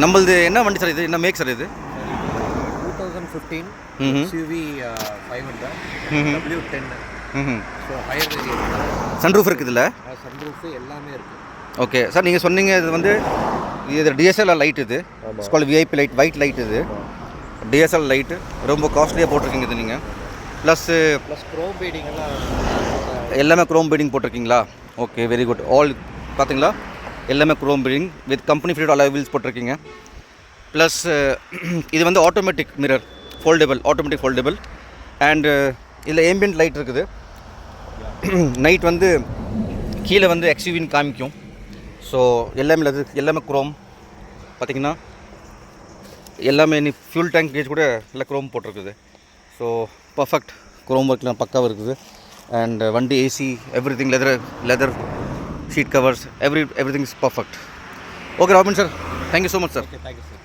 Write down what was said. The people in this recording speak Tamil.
நம்மளது என்ன வண்டி சார் இது? என்ன மேக் சார் இது? 2015 SUV 500 W10. So higher variant. Sunroof இருக்குது இதில்? சன்ரூஃபு எல்லாமே இருக்குது. ஓகே சார், நீங்கள் சொன்னீங்க இது வந்து இது டிஎஸ்எல்ஆர் லைட், இது skol VIP light, white light, இது டிஎஸ்எல் லைட்டு ரொம்ப காஸ்ட்லியாக போட்டிருக்கீங்க இது நீங்கள். ப்ளஸ் க்ரோம் பீடிங் எல்லாம் எல்லாமே க்ரோம் பீடிங் போட்டிருக்கீங்களா? Okay, very good. ஆல் பார்த்தீங்களா, எல்லாமே chrome beading with company fit alloy wheels போட்டிருக்கீங்க. ப்ளஸ் இது வந்து automatic mirror, foldable, automatic foldable. And இதில் ஏம்பியன்ட் லைட் இருக்குது. நைட் வந்து கீழே வந்து எக்ஸ்யூவின்னு காமிக்கும். ஸோ எல்லாமே அது எல்லாமே க்ரோம் பார்த்திங்கன்னா, எல்லாமே நீ ஃபியூல் டேங்க் கேஜ் கூட எல்லாம் க்ரோம் போட்டிருக்குது. ஸோ பர்ஃபெக்ட் க்ரோம் ஒர்க்லாம் பக்காவாக இருக்குது. அண்ட் வண்டி AC every thing, leather sheet covers, every thing is perfect. Okay robin sir, thank you so much sir. Thank you sir.